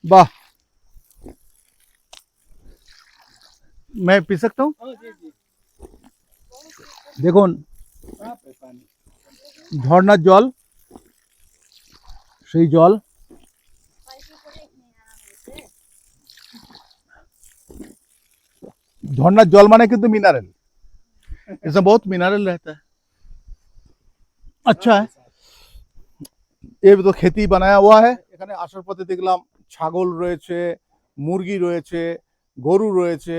वाह, मैं पी सकता हूँ? দেখুন ঝর্ণার জল, সেই জল झरना जल माने किंतु मिनरल, इसमें बहुत मिनरल रहता है। अच्छा है, ये तो खेती बनाया हुआ है। এখানে আসার পথে দেখলাম ছাগল রয়েছে, মুরগি রয়েছে, গরু রয়েছে।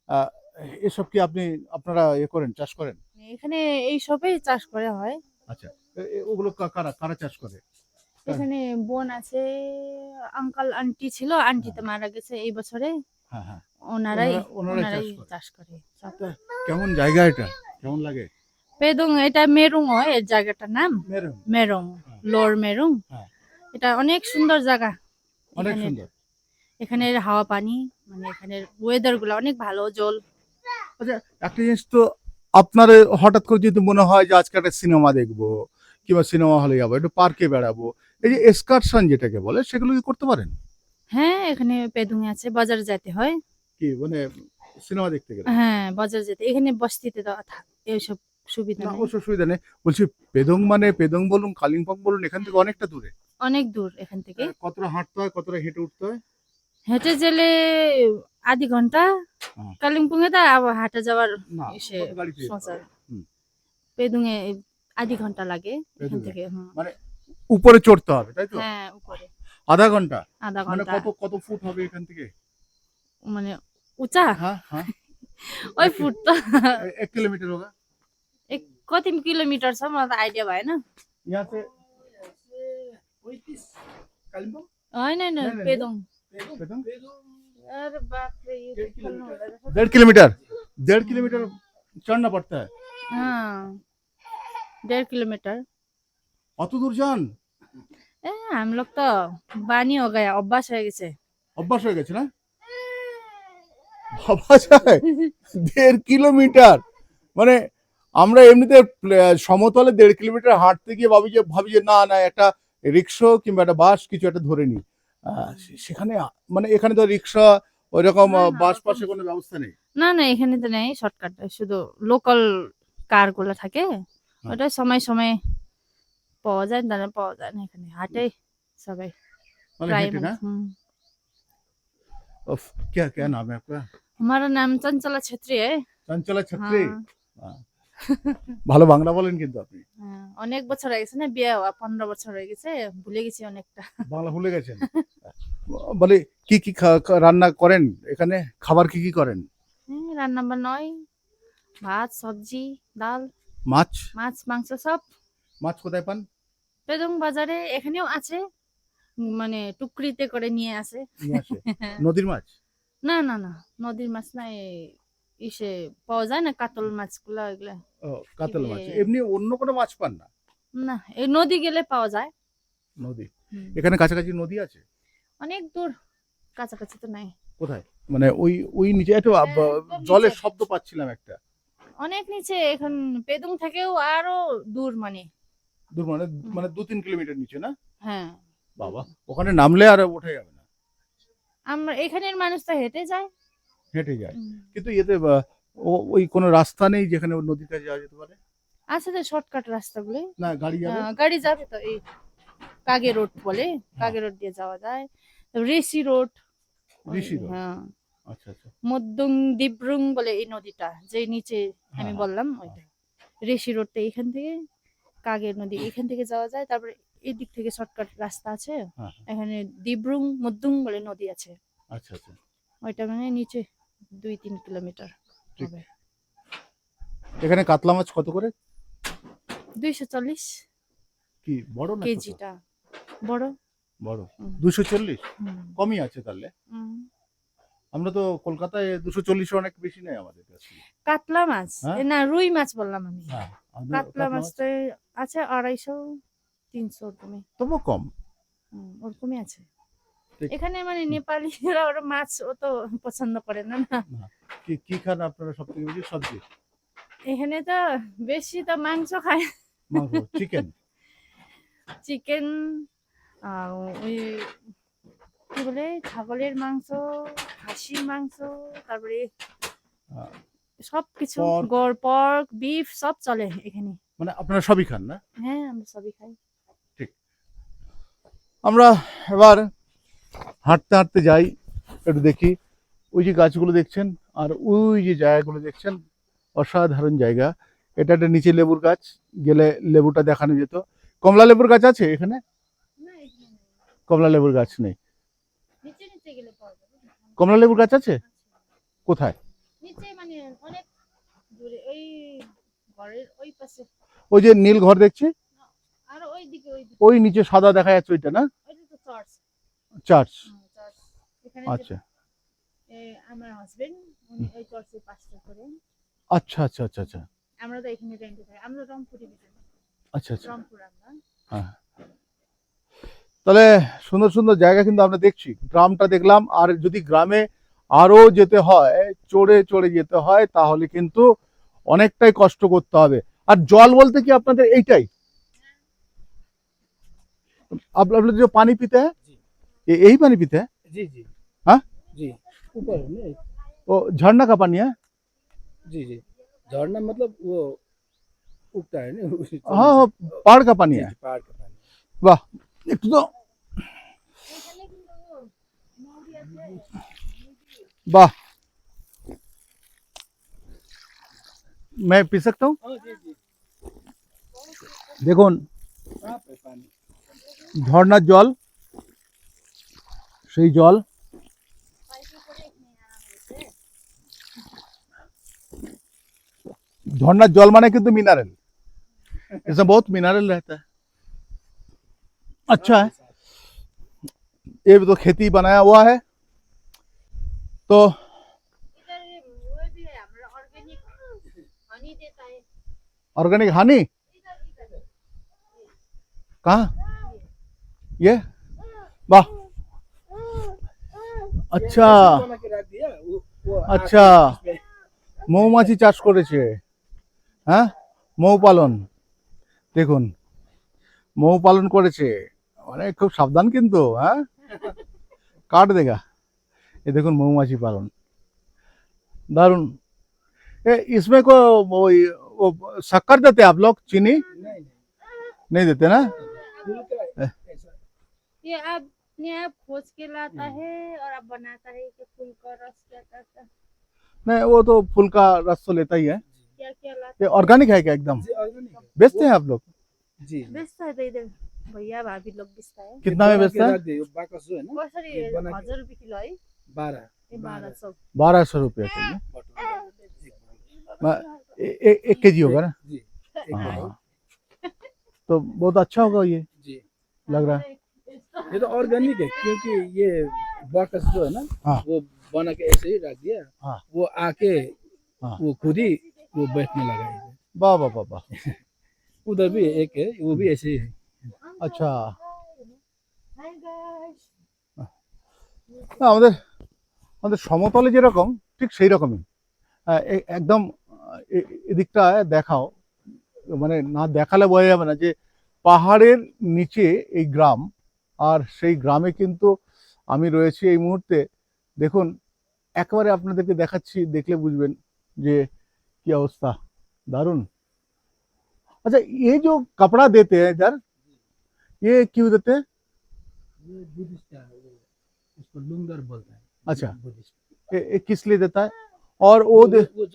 আহ, এসব কি আপনি আপনারা করেন, চাষ করেন? এখানে এই সবই চাষ করা হয়। আচ্ছা, ওগুলো কারা কারা চাষ করে? এখানে বোন আছে, আঙ্কাল আন্টি ছিল, আন্টি তো মারা গেছে এই বছরে। হ্যাঁ হ্যাঁ, ওনারাই ওনারাই ওনারাই চাষ করে। চাষ করে সব। তা কেমন জায়গা এটা, কেমন লাগে? পেদুং, এটা মেরুং হয় এর জায়গাটার নাম। মেরুং, মেরুং, হ্যাঁ লোর মেরুং। হ্যাঁ, এটা অনেক সুন্দর জায়গা। অনেক এখানের সুন্দর। এখানের হাওয়া পানি, মানে এখানের ওয়েদার গুলো অনেক ভালো, জল। আচ্ছা, একটা জিনিস তো, আপনার হঠাৎ করে যদি মনে হয় যে আজকে একটা সিনেমা দেখবো কিংবা সিনেমা হলে যাবো, একটু পার্কে বেড়াবো, এই যে এক্সকারশন যেটাকে বলে, সেগুলো কি করতে পারেন? হ্যাঁ, এখানে পেদুং আছে, বাজার যেতে হয়। কি মানে সিনেমা দেখতে গেলে? হ্যাঁ, বাজার যেতে, এখানে বস্তিতে তো এইসব সুবিধা না, নেই। অবশ্য সুবিধা নেই। বলছি পেদং মানে পেদং বলুন, কালিম্পং বলুন, এখান থেকে অনেকটা দূরে। অনেক দূর এখান থেকে। কতটা হাঁটতে হয়, কতটা হেঁটে উঠতে হয়? হেঁটে গেলে আধি ঘন্টা। হ্যাঁ। কালিম্পং এ তো আবার হাঁটা যাওয়ার না, এসে কত গাড়িতে যেতে সোজা। হবে? হুম, পেদুং এ আধি ঘন্টা লাগে এখান পেদুঙে থেকে। হুম। মানে উপরে চড়তে হবে, তাই তো? হ্যাঁ, উপরে আধা ঘন্টা? আধা মানে ঘন্টা। কত কত ফুট হবে এখান থেকে? মানে উঁচা। হ্যাঁ হ্যাঁ, ওই एक ফুট তো 1 किलोमीटर होगा कति किलोमिटर छ मलाई त आइडिया भएन। यहाँ से। कालिम्पोङ? होइन होइन, नहीं नहीं नहीं, पेदोङ। पेदोङ? अरे बाप रे, ये तो खोल्नु हुँदैन रहेछ। 1.5 किलोमीटर, 1.5 किलोमीटर चढ़ना पड़ता है। हाँ, 1.5 किलोमीटर। অত দূর যান? ए हम लोग तो बानी हो गया, अभ्यास हो गए। অভ্যাস হয়ে গেছে না? ভাবা যায় 1.5 কিলোমিটার, মানে আমরা এমনিতে সমতলে 1.5 কিলোমিটার হাঁটতে গিয়ে ভাবি যে না না, একটা রিক্সা কিংবা একটা বাস কিছু একটা ধরে নিই। সেখানে মানে এখানে তো রিক্সা ওইরকম না না, বাস ওরকম পাশে কোনো ব্যবস্থা নেই। না না, এখানে তো নেই শর্টকাট, শুধু লোকাল কার গুলো থাকে। হ্যাঁ, ওটা সময় সময় পাওয়া যায়, না পাওয়া যায় না, এখানে হাটে সবাই মানে প্রায় হেঁটে না? মানুষ। उफ, क्या क्या नाम है आपका? हमारा नाम चंचला छेत्री है। চঞ্চলা ছাত্রী। हाँ। ভালো বাংলা বলেন কিন্তু আপনি। হ্যাঁ, অনেক বছর হয়ে গেছে না, বিয়ে হওয়া 15 বছর হয়ে গেছে, ভুলে গেছি অনেকটা। বাংলা ভুলে গেছেন? বলে কি কি রান্না করেন এখানে, খাবার কি কি করেন? হ্যাঁ, রান্না বান্না হয়, ভাত সবজি ডাল মাছ? মাছ মাংস সব। মাছ কোথায় পান? পেদং বাজারে এখানেও আছে, মানে টুকরিতে করে নিয়ে আসে। নিয়ে আসে? নদীর মাছ? না না না, নদীর মাছ না, ইসে পাওয়া যায় না, কাতল মাছগুলো এগুলা। ও, কি কাতল বলে, মাছ, এমনি অন্য কোনো মাছ পান না? না এই নদী গেলে পাওয়া যায়। নদী? হুম। এখানে কাছাকাছি নদী আছে? অনেক দূর, কাছাকাছি তো নাই। কোথায়? মানে ওই ওই নিচে একটু একদম জলের নিচে, শব্দ পাচ্ছিলাম একটা। অনেক নিচে, এখন পেদুং থেকেও আরো দূর, মানে। দূর মানে, হুম। মানে 2-3 কিলোমিটার নিচে না? হ্যাঁ, বাবা, ওখানে নামলে আর ওঠা যাবে না, আমরা এখানের মানুষ তো হেঁটে যায়। হেঁটে যায়। হুম। কিন্তু এতে ওই কোনো রাস্তা নেই যেখানে ওই নদীর কাছে যাওয়া যেতে পারে? আছে তো শর্টকাট রাস্তাগুলো। না, গাড়ি যাবে? গাড়ি যাবে তো, এই কাগে রোড বলে, হ্যাঁ, কাগে রোড দিয়ে যাওয়া যায়। রেসি রোড। ঋষি রোড। হ্যাঁ, আচ্ছা আচ্ছা, মদ্দুং দিব্রুং বলে এই নদীটা, যে নিচে হ্যাঁ আমি হ্যাঁ বললাম হ্যাঁ, ওইটা। রেসি রোডটা এখান থেকে, কাগের নদী এখান থেকে যাওয়া যায়, তারপরে এই দিক থেকে শর্টকাট রাস্তা আছে। হ্যাঁ, এখানে দিব্রুং মদ্দুং বলে নদী আছে, আচ্ছা আচ্ছা, ওইটা মানে নিচে 2-3 কিলোমিটার ঠিক। হবে। এখানে কাতলা মাছ কত করে? 240 কি বড় না ছোট? কেজিটা, বড়। বড়। হুম। 240? হুম। কমই আছে তাহলে। হুম। আমরা তো কলকাতায় 240 অনেক বেশি নেই আমাদের কাছে। কাতলা মাছ, হ্যাঁ না রুই মাছ বললাম আমি। হ্যাঁ, কাতলা কাতলা মাছ মাছ তো আছে 250 300 ওরকমই। তবু কম। ওরকমই আছে। ঠিক। এখানে মানে নেপালিরা ওরা মাছ অত পছন্দ করে না না। না, কি কি খান আপনারা সব থেকে বেশি? সবজি? এখানে তো বেশি তো মাংস খায়। মাংস? চিকেন? চিকেন, আর ওই কি বলে ছাগলের মাংস, খাসির মাংস, তারপরে আহ, সবকিছু pork, পর্ক, বিফ সব চলে এখানে। মানে আপনারা সবই খান না? হ্যাঁ, আমরা সবই খাই। ঠিক। আমরা এবার হাঁটতে হাঁটতে যাই, একটু দেখি। ওই যে গাছগুলো দেখছেন আর ওই যে জায়গাগুলো দেখছেন, অসাধারণ জায়গা। এটা একটা নিচে লেবুর গাছ, গেলে লেবুটা দেখানো যেত। কমলা লেবুর গাছ আছে এখানে? না, এখানে নেই। কমলা লেবুর গাছ নেই। নিচে নিচে গেলে পাওয়া যাবে। কমলা লেবুর গাছ আছে? আচ্ছা। কোথায়? নিচে মানে অনেক দূরে, ওই ঘরের ওই পাশে। ওই যে নীল ঘর দেখছি, আর ওই দিকে ওই নিচে সাদা দেখা যাচ্ছে, ওইটা না? ওইটা তো চার্চ। চার্চ। চার্চ। এখানে আচ্ছা আমার হাজবেন্ড উনি ওই চার্চে পাস্টার করেন। আচ্ছা আচ্ছা আচ্ছা আচ্ছা আমরা তো এখানে রেন্টে থাকি। আমরা রংপুরে থাকি। আচ্ছা আচ্ছা। রংপুর আমরা। হ্যাঁ, তাহলে সুন্দর সুন্দর জায়গা কিন্তু আমরা দেখছি। গ্রামটা দেখলাম, আর যদি গ্রামে আরো যেতে হয়, চড়ে চড়ে যেতে হয়, তাহলে কিন্তু অনেকটাই কষ্ট করতে হবে। আর জল বলতে কি আপনাদের এইটাই? আপনাদের যে পানি পিতে হ্যাঁ, यही पानी पीते हैं? जी जी हाँ जी ऊपर है ना वो झरना का पानी है? जी जी झरना मतलब वो उगता है ना हाँ हाँ, पहाड़ का पानी जी, है। जी, पहाड़ का पानी। वाह, एक तो वाह, मैं पी सकता हूँ? हाँ जी जी দেখুন साफ है पानी। ঝর্ণার জল, সেই জল। ঝর্ণার জল মানে কিন্তু मिनरल, इसमें बहुत मिनरल रहता है। अच्छा है, ये भी तो खेती बनाया हुआ है। तो इधर वो भी है, हमारा ऑर्गेनिक हनी देता है। ऑर्गेनिक हनी इधर इधर कहाँ? ये वाह, अच्छा ऐसे बना के रख दिया वो अच्छा, इसमें মৌমাছি চাষ করেছে, হ্যাঁ, মৌ পালন। দেখুন মৌ পালন করেছে, মানে খুব সাবধান কিন্তু, হ্যাঁ, কাট দেগা। ये देखो मधुमाछी पालन, दारुण। इसमें को वो शक्कर देते हैं आप लोग, चीनी नहीं नहीं देते ना? फूल का ऐसा ये अपने आप खोज के लाता है और अब बनाता है कि फूल का रस क्या करता है, नहीं, वो तो फूल का रस तो लेता ही है। क्या क्या लाता ये ऑर्गेनिक है क्या एकदम? जी ऑर्गेनिक है। बेचते हैं आप लोग? जी है। बेचता है तो इधर भैया भाभी लोग बेचता है। कितना में बना के बेचता है? रख दिया, बाकस जो है ना कसरी ये बना के 1000 रुपये किलो है। 12 ये 1200। 1200 रुपये के लिए। एक के जी होगा ना? जी एक हाँ, बार। तो बहुत अच्छा होगा ये, जी लग रहा है। ये तो ऑर्गेनिक है क्योंकि ये बाकस जो है ना हाँ। वो बना के ऐसे ही रख दिया, हाँ। वो आके हाँ। वो खुद ही वो बैठने लगा है। वाह वाह वाह वाह, उधर भी एक है वो भी ऐसे ही है। अच्छा। Hi guys. না, আমাদের আমাদের সমতলে যেরকম ঠিক সেই রকমই। একদম এদিকটা দেখাও, মানে না দেখালে বোঝা যাবে না যে পাহাড়ের নিচে এই গ্রাম, আর সেই গ্রামে কিন্তু আমি রয়েছি এই মুহূর্তে। দেখুন একেবারে আপনাদেরকে দেখাচ্ছি, দেখলে বুঝবেন যে কি অবস্থা, দারুণ। अच्छा, ये जो कपड़ा देते हैं इधर, ये क्यों देते हैं? ये बुद्धिस्ट का है, वो इसको लुंगर बोलता है। अच्छा। बुद्धिस्ट ये किस लिए देता है? और वो वो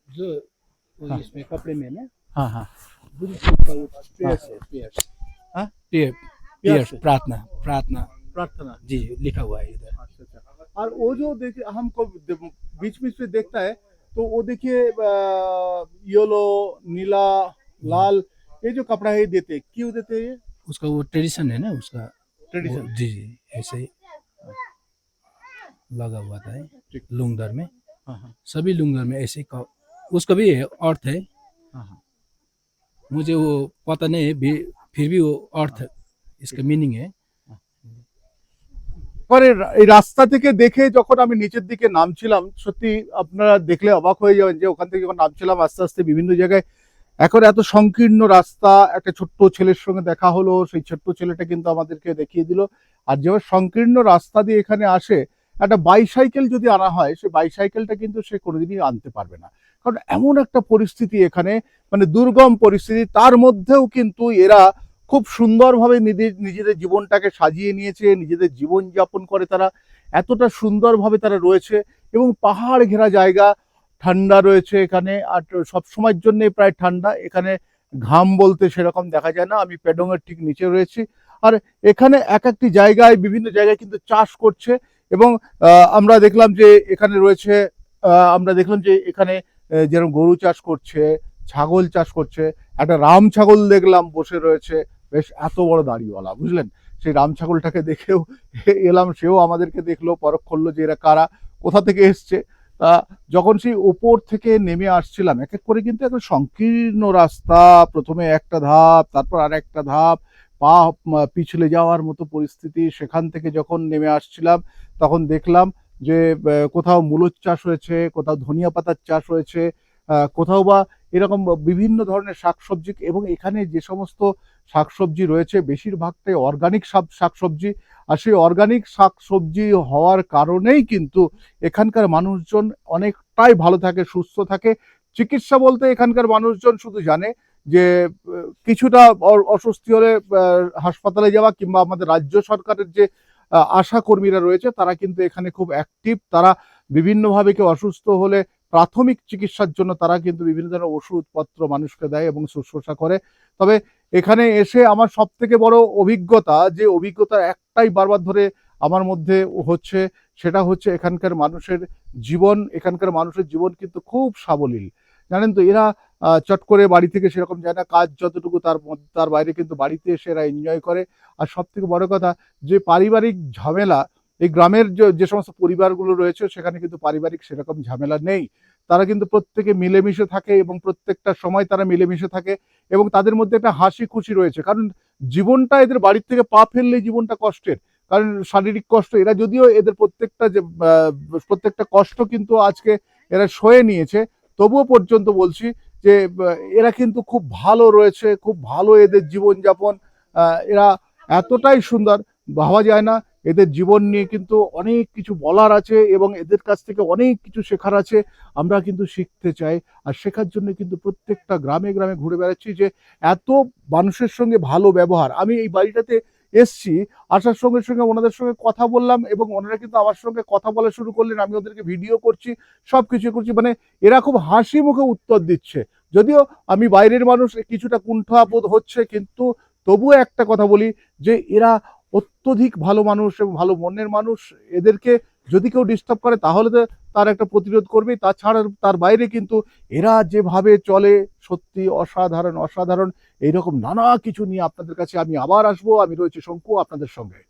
जो हाँ। इसमें कपड़े में ना हाँ हाँ बुद्धिस्ट का वो प्रेयर्स है, प्रेयर्स हाँ? प्रेयर्स प्रार्थना प्रार्थना प्रार्थना। जी लिखा हुआ है इधर। अच्छा अच्छा। और वो जो देखिए हमको बीच बीच में देखता है, तो वो देखिए येलो, नीला, लाल, ये जो कपड़ा है ये देते हैं, क्यों देते हैं ये? उसका वो ट्रेडिशन है ना उसका ट्रेडिशन। वो- जी जी ऐसे ही लगा हुआ था लुंगर में, हाँ हाँ सभी लुंगर में ऐसे उसका भी अर्थ है, हाँ हाँ। मुझे वो पता नहीं है फिर भी वो अर्थ इसका मीनिंग है। পরে এই রাস্তা থেকে দেখে যখন আমি নিচের দিকে নামছিলাম, সত্যি আপনারা দেখলে অবাক হয়ে যাবেন যে ওখান থেকে যখন নামছিলাম আস্তে আস্তে বিভিন্ন জায়গায় এখন এত সংকীর্ণ রাস্তা, একটা ছোট্ট ছেলের সঙ্গে দেখা হলো, সেই ছোট্ট ছেলেটা কিন্তু আমাদেরকে দেখিয়ে দিল। আর যেভাবে সংকীর্ণ রাস্তা দিয়ে এখানে আসে, একটা বাইসাইকেল যদি আনা হয়, সেই বাইসাইকেলটা কিন্তু সে কোনোদিনই আনতে পারবে না, কারণ এমন একটা পরিস্থিতি এখানে, মানে দুর্গম পরিস্থিতি। তার মধ্যেও কিন্তু এরা খুব সুন্দরভাবে নিজেদের জীবনটাকে সাজিয়ে নিয়েছে, নিজেদের জীবন যাপন করে তারা, এতটা সুন্দরভাবে তারা রয়েছে। এবং পাহাড় ঘেরা জায়গা, ঠান্ডা রয়েছে এখানে, আর সব সময়ের জন্য প্রায় ঠান্ডা এখানে, ঘাম বলতে সেরকম দেখা যায় না। আমি পেডংয়ের ঠিক নিচে রয়েছি, আর এখানে এক একটি জায়গায় বিভিন্ন জায়গায় কিন্তু চাষ করছে। এবং আমরা দেখলাম যে এখানে রয়েছে, আমরা দেখলাম যে এখানে যেরকম গরু চাষ করছে, ছাগল চাষ করছে। একটা রাম ছাগল দেখলাম বসে রয়েছে, বেশ এত বড় দাড়িওয়ালা, বুঝলেন। সেই রাম ছাগলটাকে দেখেও এলাম, সেও আমাদেরকে দেখলো, পরখ করলো যে এরা কারা, কোথা থেকে এসছে। তা যখন সেই ওপর থেকে নেমে আসছিলাম, এক এক করে কিন্তু একটা সংকীর্ণ রাস্তা, প্রথমে একটা ধাপ, তারপর আর একটা ধাপ, পা পিছলে যাওয়ার মতো পরিস্থিতি। সেখান থেকে যখন নেমে আসছিলাম, তখন দেখলাম যে কোথাও মূলর চাষ হয়েছে, কোথাও ধনিয়া পাতার চাষ হয়েছে, কোথাও বা এরকম বিভিন্ন ধরনের শাকসবজি। এবং এখানে যে সমস্ত শাকসবজি রয়েছে বেশিরভাগটাই অর্গানিক শাকসবজি। আর সেই অর্গানিক শাকসবজি হওয়ার কারণেই কিন্তু এখানকার মানুষজন অনেকটাই ভালো থাকে, সুস্থ থাকে। চিকিৎসা বলতে এখানকার মানুষজন শুধু জানে যে কিছুটা অস্বস্তি হলে হাসপাতালে যাওয়া, কিংবা আমাদের রাজ্য সরকারের যে আশা কর্মীরা রয়েছে তারা কিন্তু এখানে খুব অ্যাক্টিভ। তারা বিভিন্নভাবে কেউ অসুস্থ হলে প্রাথমিক চিকিৎসার জন্য তারা কিন্তু বিভিন্ন ধরনের ওষুধপত্র মানুষকে দেয় এবং শুশ্রূষা করে। তবে এখানে এসে আমার সব থেকে বড় অভিজ্ঞতা, যে অভিজ্ঞতা একটাই বারবার ধরে আমার মধ্যে হচ্ছে, সেটা হচ্ছে এখানকার মানুষের জীবন। এখানকার মানুষের জীবন কিন্তু খুব সাবলীল, জানেন তো। এরা চট করে বাড়ি থেকে সেরকম যায় না, কাজ যতটুকু তার বাইরে কিন্তু বাড়িতে এসে এরা এনজয় করে। আর সব থেকে বড় কথা, যে পারিবারিক ঝামেলা, এই গ্রামের যে সমস্ত পরিবারগুলো রয়েছে সেখানে কিন্তু পারিবারিক সেরকম ঝামেলা নেই। তারা কিন্তু প্রত্যেকে মিলেমিশে থাকে এবং প্রত্যেকটা সময় তারা মিলেমিশে থাকে, এবং তাদের মধ্যে একটা হাসি খুশি রয়েছে। কারণ জীবনটা এদের বাড়ির থেকে পা ফেললেই জীবনটা কষ্টের, কারণ শারীরিক কষ্ট। এরা যদিও এদের প্রত্যেকটা কষ্ট কিন্তু আজকে এরা সয়ে নিয়েছে, তবুও পর্যন্ত বলছি যে এরা কিন্তু খুব ভালো রয়েছে, খুব ভালো এদের জীবনযাপন। এরা এতটাই সুন্দর, ভাবা যায় না। এদের জীবন নিয়ে কিন্তু অনেক কিছু বলার আছে, এবং এদের কাছ থেকে অনেক কিছু শেখার আছে। আমরা কিন্তু শিখতে চাই, আর শেখার জন্য কিন্তু প্রত্যেকটা গ্রামে গ্রামে ঘুরে বেড়াচ্ছি, যে এত মানুষের সঙ্গে ভালো ব্যবহার। আমি এই বাড়িটাতে এসছি, আসার সঙ্গে সঙ্গে ওনাদের সঙ্গে কথা বললাম, এবং ওনারা কিন্তু আমার সঙ্গে কথা বলা শুরু করলেন। আমি ওদেরকে ভিডিও করছি, সব কিছু করছি, মানে এরা খুব হাসি মুখে উত্তর দিচ্ছে। যদিও আমি বাইরের মানুষ, কিছুটা কুণ্ঠাবোধ হচ্ছে, কিন্তু তবুও একটা কথা বলি, যে এরা অত্যধিক ভালো মানুষ এবং ভালো মনের মানুষ। এদেরকে যদি কেউ ডিস্টার্ব করে তাহলে তো তার একটা প্রতিরোধ করবে, তাছাড়া তার বাইরে কিন্তু এরা যেভাবে চলে, সত্যি অসাধারণ অসাধারণ। এইরকম নানা কিছু নিয়ে আপনাদের কাছে আমি আবার আসবো। আমি রয়েছি শঙ্কু আপনাদের সঙ্গে।